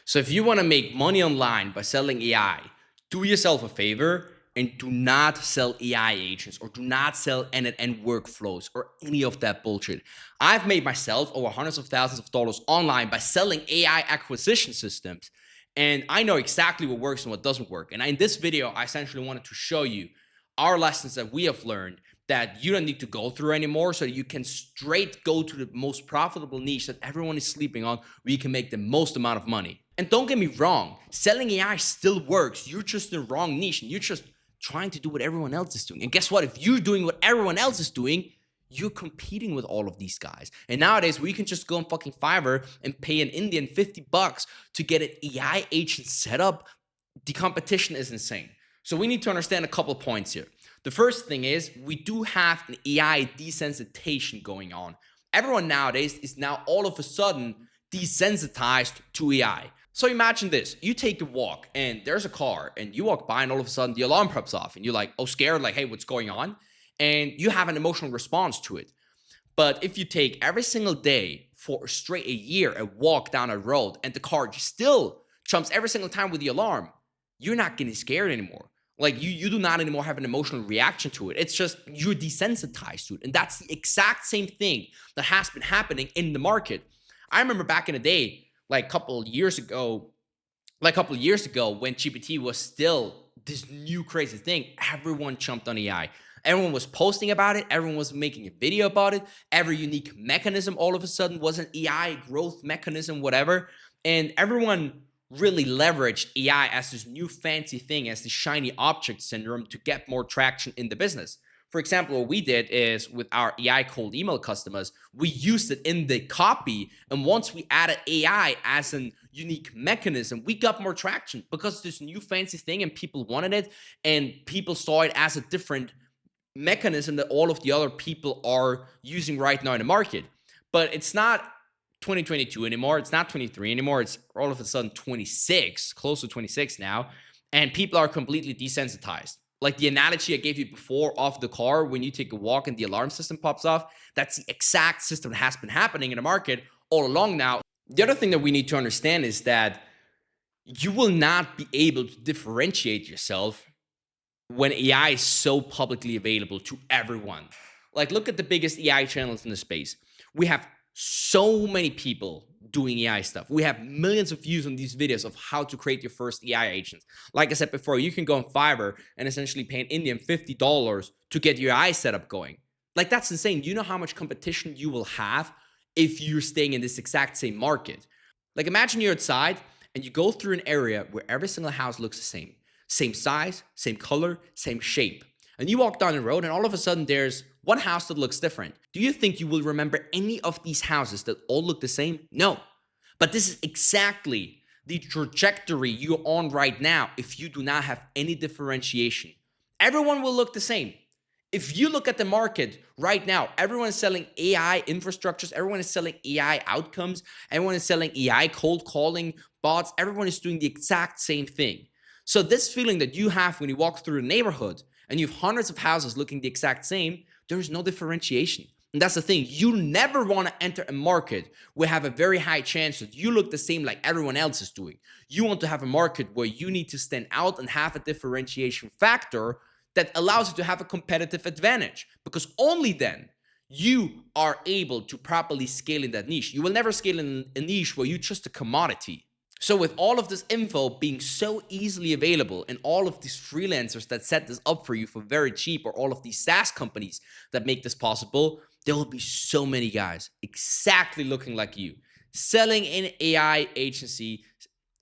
So if you want to make money online by selling AI, do yourself a favor and do not sell AI agents or do not sell end-to-end workflows or any of that bullshit. I've made myself over hundreds of thousands of dollars online by selling AI acquisition systems. And I know exactly what works and what doesn't work. And in this video, I essentially wanted to show you our lessons that we have learned that you don't need to go through anymore so that you can straight go to the most profitable niche that everyone is sleeping on where you can make the most amount of money. And don't get me wrong, selling AI still works. You're just in the wrong niche and you're just trying to do what everyone else is doing. And guess what? If you're doing what everyone else is doing, you're competing with all of these guys. And nowadays, we can just go on fucking Fiverr and pay an Indian $50 to get an AI agent set up. The competition is insane. So we need to understand a couple of points here. The first thing is we do have an AI desensitization going on. Everyone nowadays is now all of a sudden desensitized to AI. So imagine this, you take a walk and there's a car and you walk by and all of a sudden the alarm pops off and you're like, oh, scared, like, hey, what's going on? And you have an emotional response to it. But if you take every single day for straight a year and walk down a road and the car still jumps every single time with the alarm, you're not getting scared anymore. Like you do not anymore have an emotional reaction to it. It's just you're desensitized to it. And that's the exact same thing that has been happening in the market. I remember back in the day, like a couple of years ago, when GPT was still this new crazy thing, everyone jumped on AI. Everyone was posting about it. Everyone was making a video about it. Every unique mechanism all of a sudden was an AI growth mechanism, whatever. And everyone really leveraged AI as this new fancy thing, as the shiny object syndrome to get more traction in the business. For example, what we did is with our AI cold email customers, we used it in the copy. And once we added AI as a unique mechanism, we got more traction because this new fancy thing and people wanted it and people saw it as a different mechanism that all of the other people are using right now in the market. But it's not 2022 anymore. It's not 23 anymore. It's all of a sudden 26, close to 26 now. And people are completely desensitized. Like the analogy I gave you before of the car, when you take a walk and the alarm system pops off, that's the exact system that has been happening in the market all along now. The other thing that we need to understand is that you will not be able to differentiate yourself when AI is so publicly available to everyone. Like, look at the biggest AI channels in the space. We have so many people doing AI stuff. We have millions of views on these videos of how to create your first AI agent. Like I said before, you can go on Fiverr and essentially pay an Indian $50 to get your AI setup going. Like, that's insane. Do you know how much competition you will have if you're staying in this exact same market? Like, imagine you're outside and you go through an area where every single house looks the same. Same size, same color, same shape. And you walk down the road and all of a sudden there's one house that looks different. Do you think you will remember any of these houses that all look the same? No. But this is exactly the trajectory you're on right now if you do not have any differentiation. Everyone will look the same. If you look at the market right now, everyone is selling AI infrastructures, everyone is selling AI outcomes, everyone is selling AI cold calling bots, everyone is doing the exact same thing. So this feeling that you have when you walk through a neighborhood and you have hundreds of houses looking the exact same, there is no differentiation. And that's the thing. You never want to enter a market where you have a very high chance that you look the same like everyone else is doing. You want to have a market where you need to stand out and have a differentiation factor that allows you to have a competitive advantage, because only then you are able to properly scale in that niche. You will never scale in a niche where you're just a commodity. So with all of this info being so easily available and all of these freelancers that set this up for you for very cheap, or all of these SaaS companies that make this possible, there will be so many guys exactly looking like you, selling an AI agency,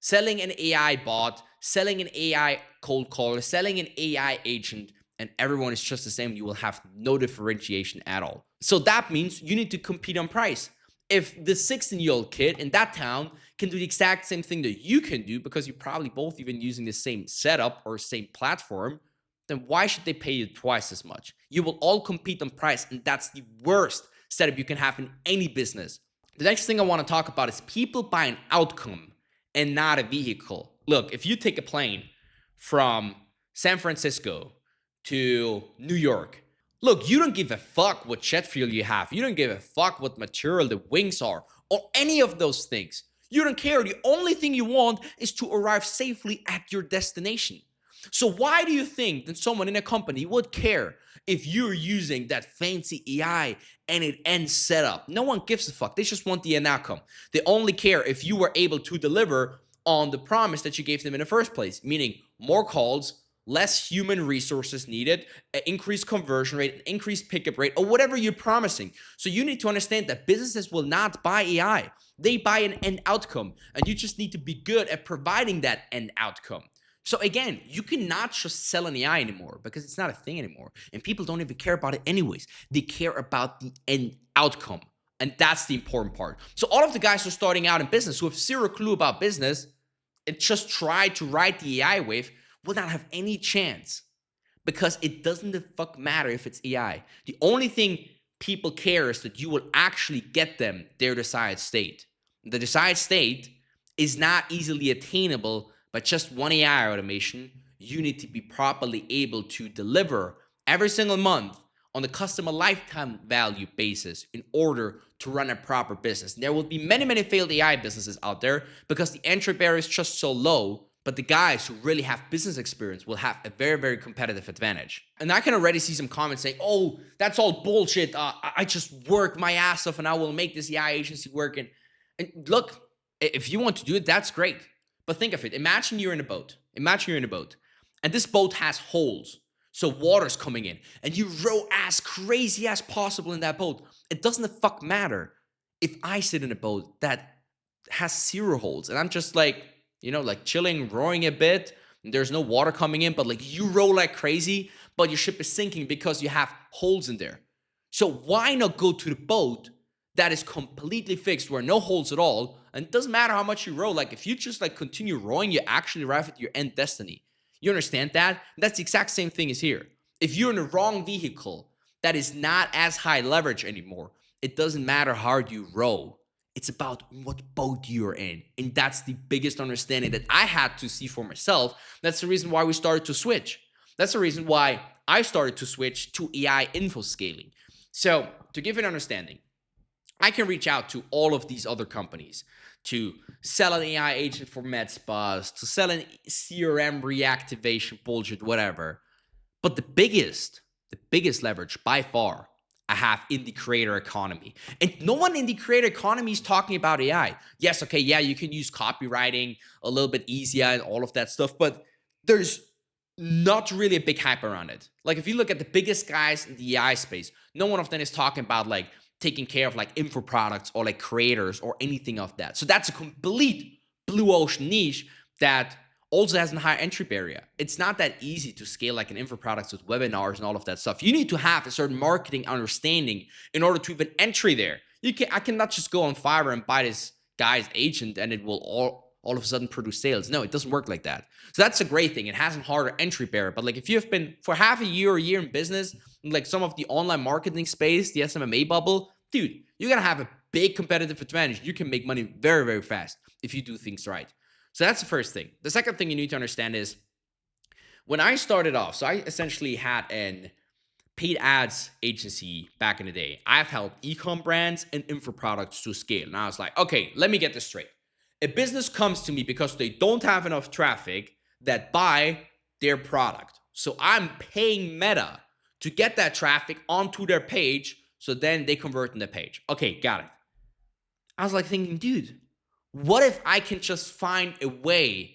selling an AI bot, selling an AI cold caller, selling an AI agent, and everyone is just the same. You will have no differentiation at all. So that means you need to compete on price. If the 16-year-old kid in that town can do the exact same thing that you can do because you're probably both even using the same setup or same platform, then why should they pay you twice as much? You will all compete on price, and that's the worst setup you can have in any business. The next thing I want to talk about is people buy an outcome and not a vehicle. Look, if you take a plane from San Francisco to New York, look, you don't give a fuck what jet fuel you have. You don't give a fuck what material the wings are or any of those things. You don't care. The only thing you want is to arrive safely at your destination. So why do you think that someone in a company would care if you're using that fancy AI and it end setup? No one gives a fuck. They just want the end outcome. They only care if you were able to deliver on the promise that you gave them in the first place, meaning more calls, less human resources needed, an increased conversion rate, an increased pickup rate, or whatever you're promising. So you need to understand that businesses will not buy AI. They buy an end outcome, and you just need to be good at providing that end outcome. So again, you cannot just sell an AI anymore because it's not a thing anymore. And people don't even care about it anyways. They care about the end outcome. And that's the important part. So all of the guys who are starting out in business, who have zero clue about business, and just try to ride the AI wave, will not have any chance, because it doesn't the fuck matter if it's AI. The only thing people care is that you will actually get them their desired state. The desired state is not easily attainable by just one AI automation. You need to be properly able to deliver every single month on the customer lifetime value basis in order to run a proper business. There will be many, many failed AI businesses out there because the entry barrier is just so low, but the guys who really have business experience will have a very, very competitive advantage. And I can already see some comments saying, oh, that's all bullshit. I just work my ass off and I will make this AI agency work. And look, if you want to do it, that's great. But think of it. Imagine you're in a boat. And this boat has holes. So water's coming in and you row as crazy as possible in that boat. It doesn't the fuck matter if I sit in a boat that has 0 holes and I'm just like, like chilling, rowing a bit. And there's no water coming in, but like you row like crazy, but your ship is sinking because you have holes in there. So why not go to the boat that is completely fixed, where no holes at all, and it doesn't matter how much you row. Like if you just like continue rowing, you actually arrive at your end destiny. You understand that? That's the exact same thing as here. If you're in the wrong vehicle that is not as high leverage anymore, it doesn't matter how hard you row. It's about what boat you're in. And that's the biggest understanding that I had to see for myself. That's the reason why we started to switch. That's the reason why I started to switch to AI info scaling. So to give an understanding, I can reach out to all of these other companies to sell an AI agent for med spas, to sell an CRM reactivation bullshit, whatever. But the biggest leverage by far I have in the creator economy. And no one in the creator economy is talking about AI. Yes, okay, yeah, you can use copywriting a little bit easier and all of that stuff, but there's not really a big hype around it. Like if you look at the biggest guys in the AI space, no one of them is talking about like taking care of like info products or like creators or anything of that. So that's a complete blue ocean niche that also has a high entry barrier. It's not that easy to scale like an info products with webinars and all of that stuff. You need to have a certain marketing understanding in order to even entry there. I cannot just go on Fiverr and buy this guy's agent and it will all of a sudden produce sales. No, it doesn't work like that. So that's a great thing. It has a harder entry barrier. But like if you've been for half a year or a year in business, like some of the online marketing space, the SMMA bubble, dude, you're going to have a big competitive advantage. You can make money very, very fast if you do things right. So that's the first thing. The second thing you need to understand is when I started off, so I essentially had an paid ads agency back in the day. I've helped e-com brands and info products to scale. And I was like, okay, let me get this straight. A business comes to me because they don't have enough traffic that buy their product. So I'm paying Meta to get that traffic onto their page so then they convert on the page. Okay, got it. I was like thinking, dude, what if I can just find a way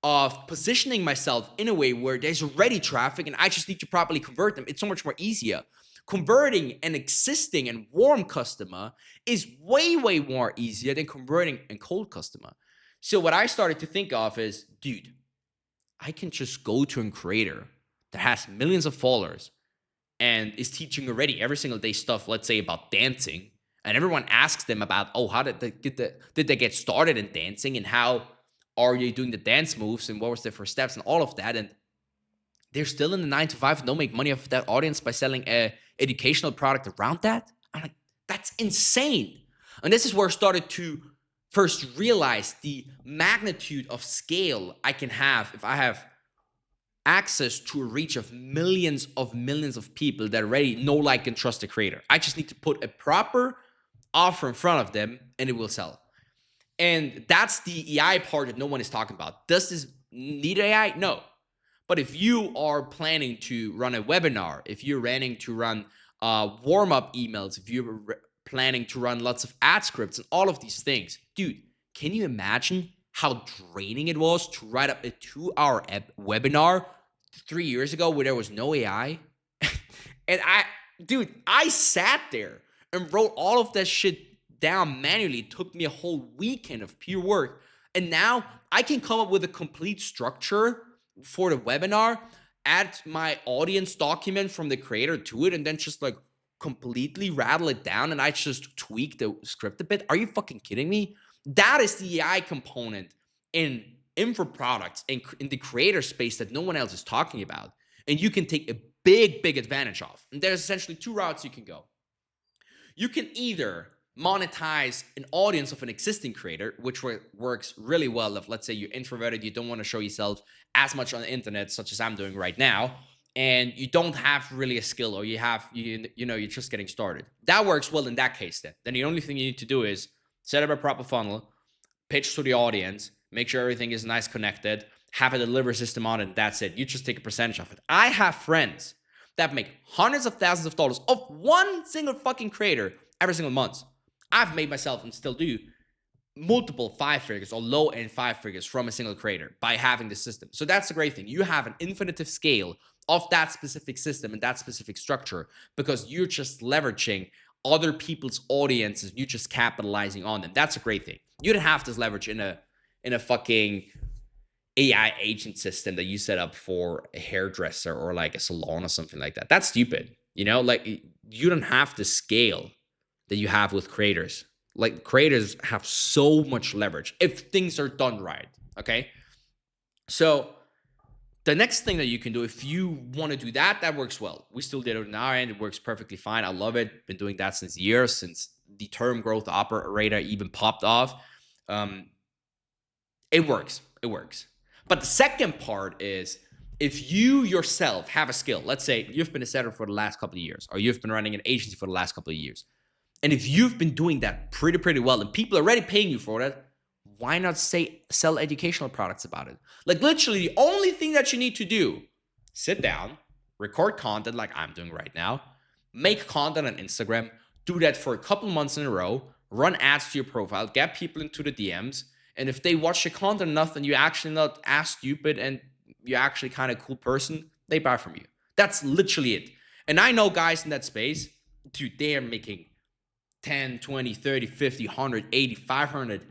of positioning myself in a way where there's already traffic and I just need to properly convert them? It's so much more easier. Converting an existing and warm customer is way, way more easier than converting a cold customer. So what I started to think of is, dude, I can just go to a creator that has millions of followers and is teaching already every single day stuff, let's say about dancing. And everyone asks them about, oh, how did they get started in dancing and how are you doing the dance moves and what was their first steps and all of that. And they're still in the 9 to 5 and don't make money off that audience by selling a educational product around that. I'm like, that's insane. And this is where I started to first realize the magnitude of scale I can have if I have access to a reach of millions of people that already know, like, and trust the creator. I just need to put a proper offer in front of them and it will sell. And that's the AI part that no one is talking about. Does this need AI? No. But if you are planning to run a webinar, if you're planning to run warm-up emails, if you're planning to run lots of ad scripts and all of these things, dude, can you imagine how draining it was to write up a 2-hour webinar 3 years ago where there was no AI? And I sat there and wrote all of that shit down manually. It took me a whole weekend of pure work. And now I can come up with a complete structure for the webinar, add my audience document from the creator to it, and then just like completely rattle it down. And I just tweak the script a bit. Are you fucking kidding me? That is the AI component in info products and in the creator space that no one else is talking about. And you can take a big advantage of. And there's essentially 2 routes you can go. You can either monetize an audience of an existing creator, which works really well if, let's say, you're introverted, you don't want to show yourself as much on the internet, such as I'm doing right now, and you don't have really a skill, or you're just getting started. That works well in that case then. Then the only thing you need to do is set up a proper funnel, pitch to the audience, make sure everything is nice connected, have a delivery system on it, and that's it. You just take a percentage of it. I have friends that make hundreds of thousands of dollars of one single fucking creator every single month. I've made myself, and still do, multiple 5 figures or low-end 5 figures from a single creator by having this system. So that's the great thing. You have an infinitive scale of that specific system and that specific structure because you're just leveraging other people's audiences. You're just capitalizing on them. That's a great thing. You don't have this leverage in a fucking AI agent system that you set up for a hairdresser or like a salon or something like that. That's stupid. Like you don't have the scale that you have with creators. Like creators have so much leverage if things are done right. Okay. So the next thing that you can do, if you want to do that works well. We still did it on our end. It works perfectly fine. I love it. Been doing that since years, since the term growth operator even popped off. It works. It works. But the second part is, if you yourself have a skill, let's say you've been a setter for the last couple of years, or you've been running an agency for the last couple of years, and if you've been doing that pretty well and people are already paying you for that, why not sell educational products about it? Like literally the only thing that you need to do, sit down, record content like I'm doing right now, make content on Instagram, do that for a couple months in a row, run ads to your profile, get people into the DMs. And if they watch your content enough and you're actually not as stupid and you're actually kind of a cool person, they buy from you. That's literally it. And I know guys in that space, dude, they are making 10, 20, 30, 50, 100, 80, 500,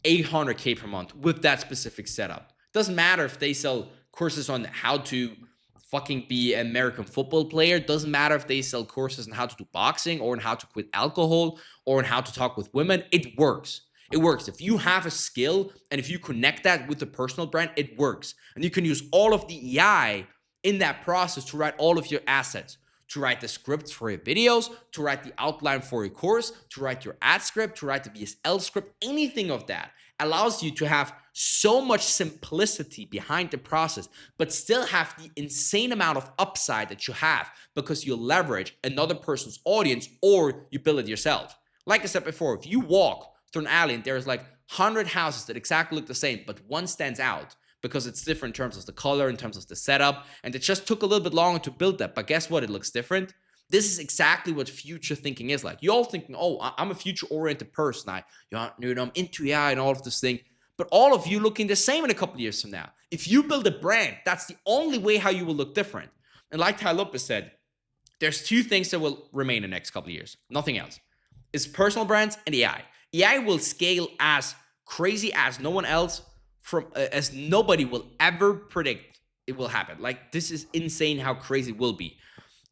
800K per month with that specific setup. Doesn't matter if they sell courses on how to fucking be an American football player. Doesn't matter if they sell courses on how to do boxing or on how to quit alcohol or on how to talk with women. It works. It works. If you have a skill and if you connect that with the personal brand, it works. And you can use all of the AI in that process to write all of your assets, to write the scripts for your videos, to write the outline for your course, to write your ad script, to write the VSL script. Anything of that allows you to have so much simplicity behind the process, but still have the insane amount of upside that you have because you leverage another person's audience or you build it yourself. Like I said before, if you walk through an alley and there's like 100 houses that exactly look the same, but one stands out because it's different in terms of the color, in terms of the setup, and it just took a little bit longer to build that. But guess what? It looks different. This is exactly what future thinking is like. You're all thinking, oh, I'm a future-oriented person. I'm into AI and all of this thing. But all of you looking the same in a couple of years from now. If you build a brand, that's the only way how you will look different. And like Tai Lopez said, there's 2 things that will remain in the next couple of years. Nothing else. It's personal brands and AI. AI will scale as crazy as no one else, as nobody will ever predict it will happen. Like, this is insane how crazy it will be.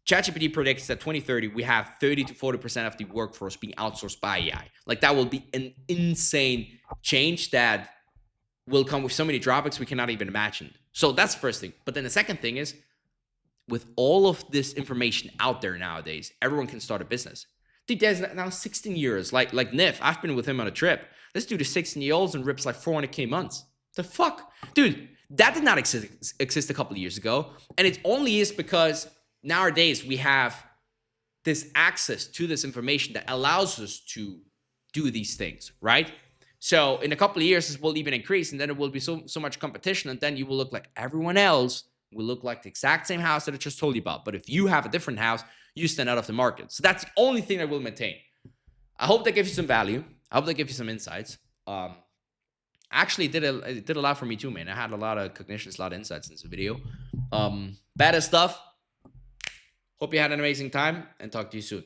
ChatGPT predicts that 2030, we have 30 to 40% of the workforce being outsourced by AI. Like, that will be an insane change that will come with so many drawbacks we cannot even imagine. So that's the first thing. But then the second thing is, with all of this information out there nowadays, everyone can start a business. Dude, there's now 16 years. Like Nif, I've been with him on a trip. This dude is 16-year-old and rips like 400K months. The fuck? Dude, that did not exist a couple of years ago. And it only is because nowadays we have this access to this information that allows us to do these things, right? So in a couple of years, this will even increase, and then it will be so much competition, and then you will look like everyone else, will look like the exact same house that I just told you about. But if you have a different house, you stand out of the market. So that's the only thing I will maintain. I hope that gives you some value. I hope that gives you some insights. Actually, it did a lot for me too, man. I had a lot of cognitions, a lot of insights in this video. Better stuff. Hope you had an amazing time, and talk to you soon.